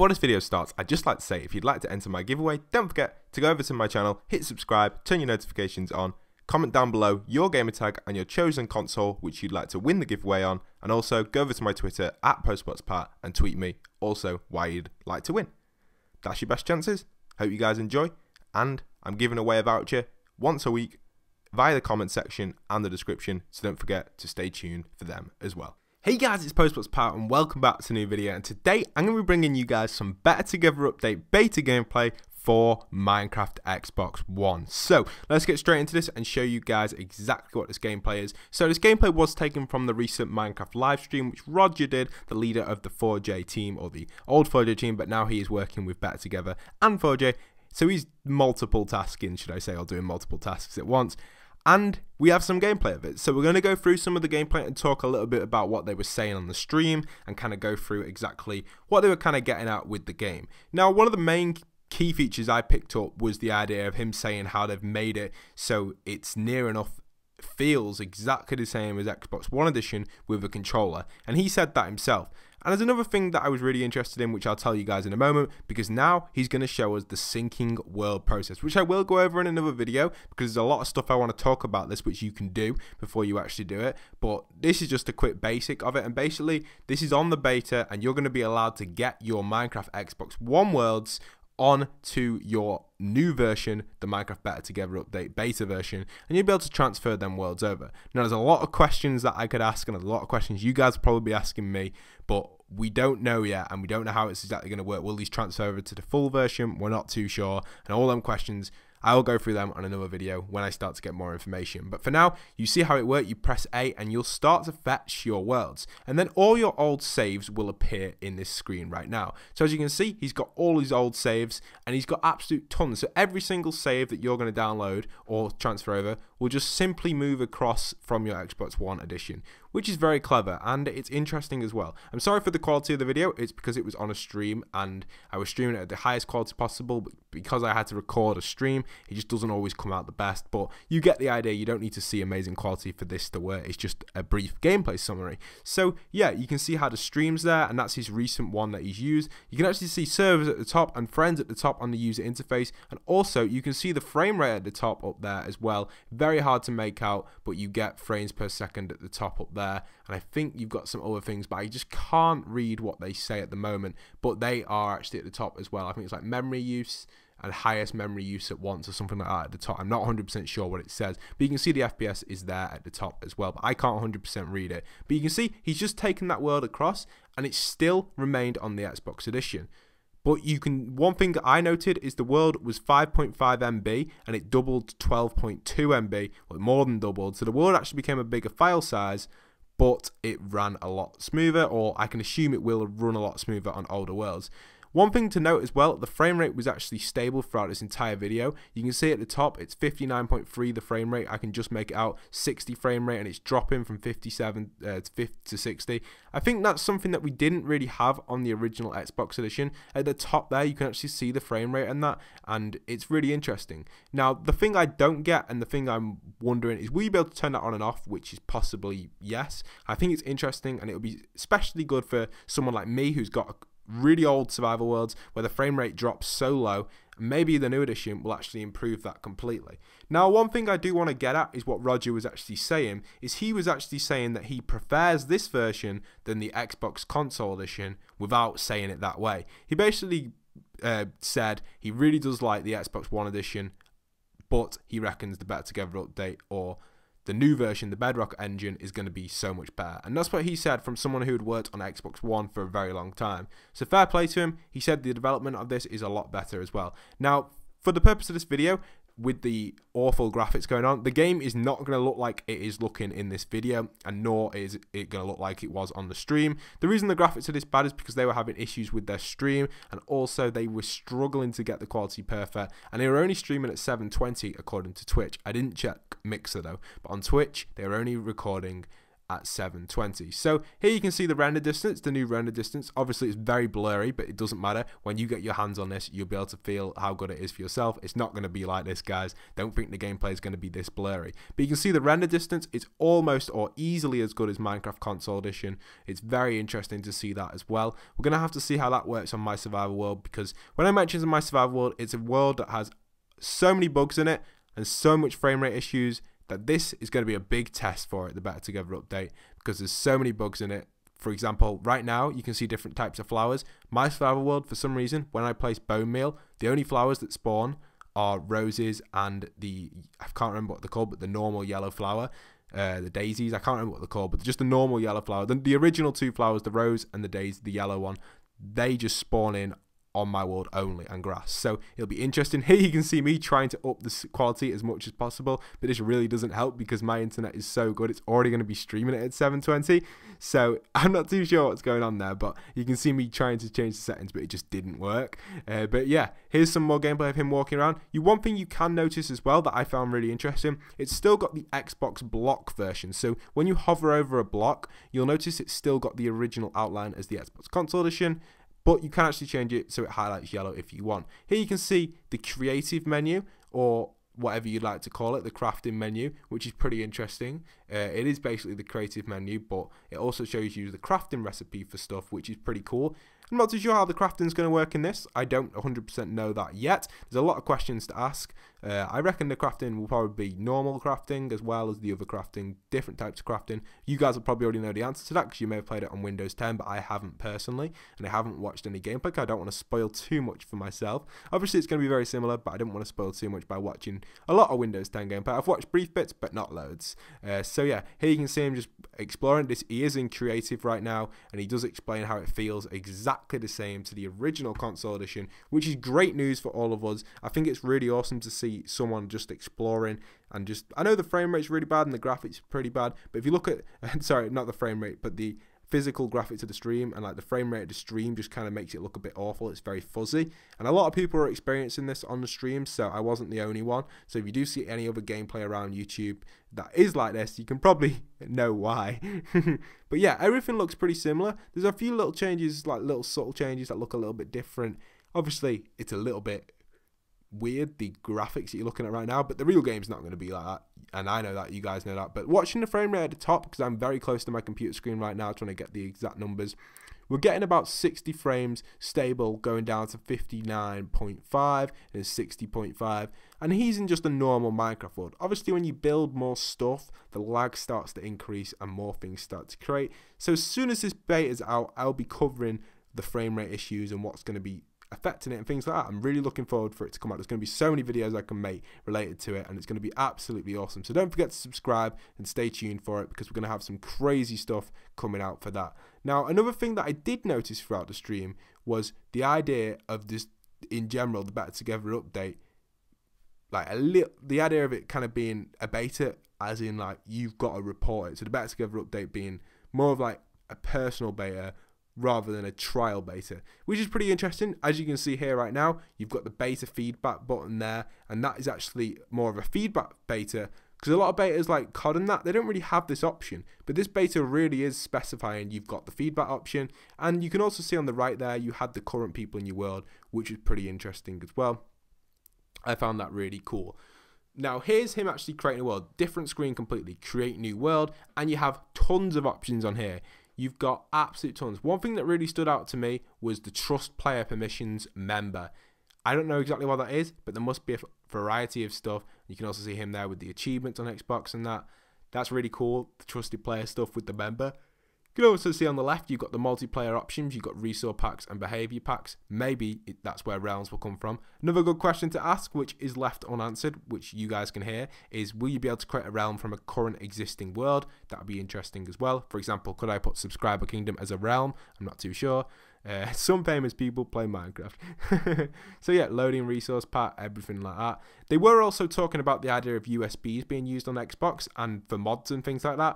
Before this video starts, I'd just like to say if you'd like to enter my giveaway, don't forget to go over to my channel, hit subscribe, turn your notifications on, comment down below your gamer tag and your chosen console which you'd like to win the giveaway on, and also go over to my Twitter at postboxpat and tweet me also why you'd like to win. That's your best chances. Hope you guys enjoy, and I'm giving away a voucher once a week via the comment section and the description, so don't forget to stay tuned for them as well. Hey guys, it's postboxpat and welcome back to a new video, and today I'm going to be bringing you guys some Better Together update beta gameplay for Minecraft Xbox One. So let's get straight into this and show you guys exactly what this gameplay is. So this gameplay was taken from the recent Minecraft livestream which Roger did, the leader of the 4J team, or the old 4J team, but now he is working with Better Together and 4J. So he's multiple tasking, should I say, or doing multiple tasks at once. And we have some gameplay of it. So we're going to go through some of the gameplay and talk a little bit about what they were saying on the stream and kind of go through exactly what they were kind of getting at with the game. Now, one of the main key features I picked up was the idea of him saying how they've made it so it's near enough feels exactly the same as Xbox One Edition with a controller, and he said that himself. And there's another thing that I was really interested in, which I'll tell you guys in a moment, because now he's going to show us the syncing world process, which I will go over in another video, because there's a lot of stuff I want to talk about this which you can do before you actually do it. But this is just a quick basic of it, and basically this is on the beta and you're going to be allowed to get your Minecraft Xbox One worlds on to your new version, the Minecraft Better Together update beta version, and you'll be able to transfer them worlds over. Now there's a lot of questions that I could ask, and a lot of questions you guys will probably be asking me, but we don't know yet, and we don't know how it's exactly going to work. Will these transfer over to the full version? We're not too sure, and all them questions, I will go through them on another video when I start to get more information. But for now, you see how it works. You press A and you'll start to fetch your worlds, and then all your old saves will appear in this screen right now. So as you can see, he's got all his old saves and he's got absolute tons. So every single save that you're going to download or transfer over will just simply move across from your Xbox One edition, which is very clever and it's interesting as well. I'm sorry for the quality of the video. It's because it was on a stream and I was streaming it at the highest quality possible, but because I had to record a stream, it just doesn't always come out the best. But you get the idea. You don't need to see amazing quality for this to work. It's just a brief gameplay summary. So yeah, you can see how the stream's there, and that's his recent one that he's used. You can actually see servers at the top and friends at the top on the user interface, and also you can see the frame rate at the top up there as well. Very hard to make out, but you get frames per second at the top up there, and I think you've got some other things, but I just can't read what they say at the moment, but they are actually at the top as well. I think it's like memory use and highest memory use at once or something like that at the top. I'm not 100% sure what it says, but you can see the FPS is there at the top as well, but I can't 100% read it. But you can see he's just taken that world across and it still remained on the Xbox edition. But you can, one thing I noted is the world was 5.5 MB and it doubled to 12.2 MB, well, more than doubled. So the world actually became a bigger file size, but it ran a lot smoother, or I can assume it will run a lot smoother on older worlds. One thing to note as well, the frame rate was actually stable throughout this entire video. You can see at the top, it's 59.3 the frame rate. I can just make it out 60 frame rate, and it's dropping from 57 to 60. I think that's something that we didn't really have on the original Xbox edition. At the top there, you can actually see the frame rate and that, and it's really interesting. Now, the thing I don't get, and the thing I'm wondering, is will you be able to turn that on and off, which is possibly yes. I think it's interesting, and it'll be especially good for someone like me who's got a really old survival worlds where the frame rate drops so low. Maybe the new edition will actually improve that completely. Now, one thing I do want to get at is what Roger was actually saying, is he was actually saying that he prefers this version than the Xbox console edition without saying it that way. He basically said he really does like the Xbox One edition, but he reckons the Better Together update or the new version, the BEDROCK engine, is going to be so much better. And that's what he said from someone who had worked on Xbox One for a very long time. So fair play to him. He said the development of this is a lot better as well. Now, for the purpose of this video, with the awful graphics going on, the game is not going to look like it is looking in this video, and nor is it going to look like it was on the stream. The reason the graphics are this bad is because they were having issues with their stream, and also they were struggling to get the quality perfect, and they were only streaming at 720 according to Twitch. I didn't check Mixer though, but on Twitch they were only recording at 720. So here you can see the render distance, the new render distance. Obviously it's very blurry, but it doesn't matter. When you get your hands on this, you'll be able to feel how good it is for yourself. It's not going to be like this, guys. Don't think the gameplay is going to be this blurry. But you can see the render distance, it's almost or easily as good as Minecraft Console Edition. It's very interesting to see that as well. We're going to have to see how that works on My Survival World, because when I mentioned My Survival World, it's a world that has so many bugs in it and so much frame rate issues that this is going to be a big test for it, the Better Together update, because there's so many bugs in it. For example, right now you can see different types of flowers. My Survival World, for some reason, when I place bone meal, the only flowers that spawn are roses and I can't remember what they're called, but the normal yellow flower, the daisies, I can't remember what they're called, but just the normal yellow flower. The original two flowers, the rose and the daisy, the yellow one, they just spawn in on my world only and grass. So it'll be interesting. Here you can see me trying to up the quality as much as possible, but this really doesn't help because my internet is so good. It's already going to be streaming it at 720, so I'm not too sure what's going on there, but you can see me trying to change the settings, but it just didn't work. But yeah, here's some more gameplay of him walking around. One thing you can notice as well that I found really interesting, it's still got the Xbox block version. So when you hover over a block, you'll notice it's still got the original outline as the Xbox Console Edition, but you can actually change it so it highlights yellow if you want. Here you can see the creative menu, or whatever you'd like to call it, the crafting menu, which is pretty interesting. It is basically the creative menu, but it also shows you the crafting recipe for stuff, which is pretty cool. I'm not too sure how the crafting is going to work in this. I don't 100% know that yet. There's a lot of questions to ask. I reckon the crafting will probably be normal crafting as well as the other crafting, different types of crafting. You guys will probably already know the answer to that because you may have played it on Windows 10, but I haven't personally, and I haven't watched any gameplay. I don't want to spoil too much for myself. Obviously, it's going to be very similar, but I don't want to spoil too much by watching a lot of Windows 10 gameplay. I've watched brief bits, but not loads. So yeah, here you can see him just exploring this. He is in creative right now, and he does explain how it feels exactly the same to the original console edition, which is great news for all of us. I think it's really awesome to see someone just exploring and just, I know the frame rate's really bad and the graphics are pretty bad, but if you look at, sorry, not the frame rate, but the physical graphics of the stream, and like the frame rate of the stream just kind of makes it look a bit awful. It's very fuzzy, and a lot of people are experiencing this on the stream, so I wasn't the only one. So if you do see any other gameplay around YouTube that is like this, you can probably know why. But yeah, everything looks pretty similar. There's a few little changes, like little subtle changes that look a little bit different. Obviously it's a little bit weird, the graphics that you're looking at right now, but the real game's not going to be like that, and I know that, you guys know that. But watching the frame rate at the top, because I'm very close to my computer screen right now trying to get the exact numbers, we're getting about 60 frames stable, going down to 59.5 and 60.5, and he's in just a normal Minecraft world. Obviously when you build more stuff, the lag starts to increase and more things start to create. So as soon as this beta is out, I'll be covering the frame rate issues and what's going to be affecting it and things like that. I'm really looking forward for it to come out. There's going to be so many videos I can make related to it, and it's going to be absolutely awesome. So don't forget to subscribe and stay tuned for it, because we're going to have some crazy stuff coming out for that. Now, another thing that I did notice throughout the stream was the idea of this, in general, the Better Together update, like the idea of it kind of being a beta, as in like you've got to report it. So the Better Together update being more of like a personal beta rather than a trial beta, which is pretty interesting. As you can see here right now, you've got the beta feedback button there, and that is actually more of a feedback beta, because a lot of betas like COD and that, they don't really have this option, but this beta really is specifying you've got the feedback option. And you can also see on the right there, you had the current people in your world, which is pretty interesting as well. I found that really cool. Now here's him actually creating a world, different screen completely, create new world, and you have tons of options on here. You've got absolute tons. One thing that really stood out to me was the Trust Player Permissions member. I don't know exactly what that is, but there must be a variety of stuff. You can also see him there with the achievements on Xbox and that. That's really cool, the trusted player stuff with the member. You can also see on the left, you've got the multiplayer options, you've got resource packs and behavior packs. Maybe that's where realms will come from. Another good question to ask, which is left unanswered, which you guys can hear, is will you be able to create a realm from a current existing world? That would be interesting as well. For example, could I put Subscriber Kingdom as a realm? I'm not too sure. Some famous people play Minecraft. So yeah, loading resource pack, everything like that. They were also talking about the idea of USBs being used on Xbox and for mods and things like that.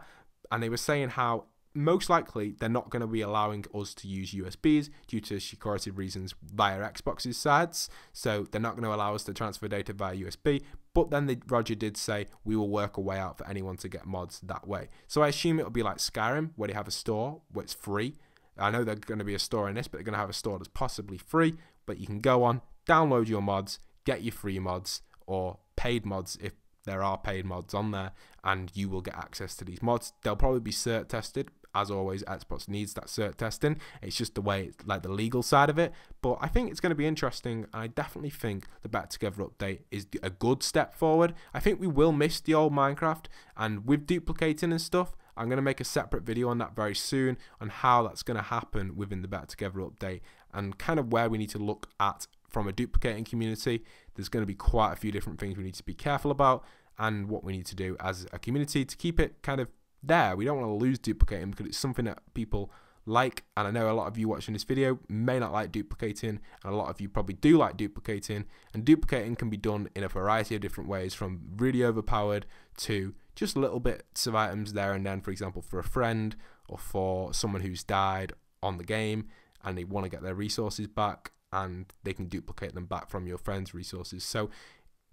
And they were saying how most likely they're not going to be allowing us to use USBs due to security reasons via Xbox's sides. So they're not going to allow us to transfer data via USB. But then Roger did say we will work a way out for anyone to get mods that way. So I assume it'll be like Skyrim, where they have a store where it's free. I know there's going to be a store in this, but they're going to have a store that's possibly free. But you can go on, download your mods, get your free mods or paid mods if there are paid mods on there, and you will get access to these mods. They'll probably be cert tested. As always, Xbox needs that cert testing. It's just the way, like the legal side of it. But I think it's going to be interesting. And I definitely think the Better Together update is a good step forward. I think we will miss the old Minecraft. And with duplicating and stuff, I'm going to make a separate video on that very soon on how that's going to happen within the Better Together update and kind of where we need to look at from a duplicating community. There's going to be quite a few different things we need to be careful about and what we need to do as a community to keep it kind of there. We don't want to lose duplicating because it's something that people like, and I know a lot of you watching this video may not like duplicating, and a lot of you probably do like duplicating, and duplicating can be done in a variety of different ways, from really overpowered to just little bits of items there and then, for example for a friend or for someone who's died on the game and they want to get their resources back, and they can duplicate them back from your friend's resources. So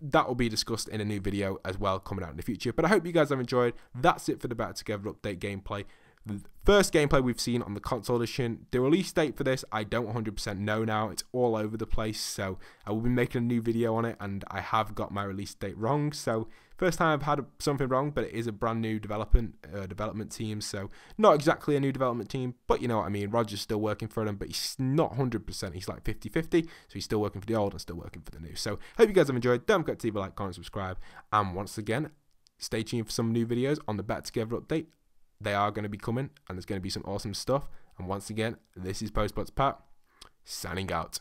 that will be discussed in a new video as well coming out in the future. But I hope you guys have enjoyed. That's it for the Better Together update gameplay. The first gameplay we've seen on the console edition. The release date for this, I don't 100% know now. It's all over the place. So I will be making a new video on it, and I have got my release date wrong. So first time I've had something wrong, but it is a brand new development team. So not exactly a new development team, but you know what I mean. Roger's still working for them, but he's not 100%. He's like 50-50. So he's still working for the old and still working for the new. So hope you guys have enjoyed. Don't forget to leave a like, comment, subscribe. And once again, stay tuned for some new videos on the Better Together update. They are going to be coming, and there's going to be some awesome stuff. And once again, this is postboxpat signing out.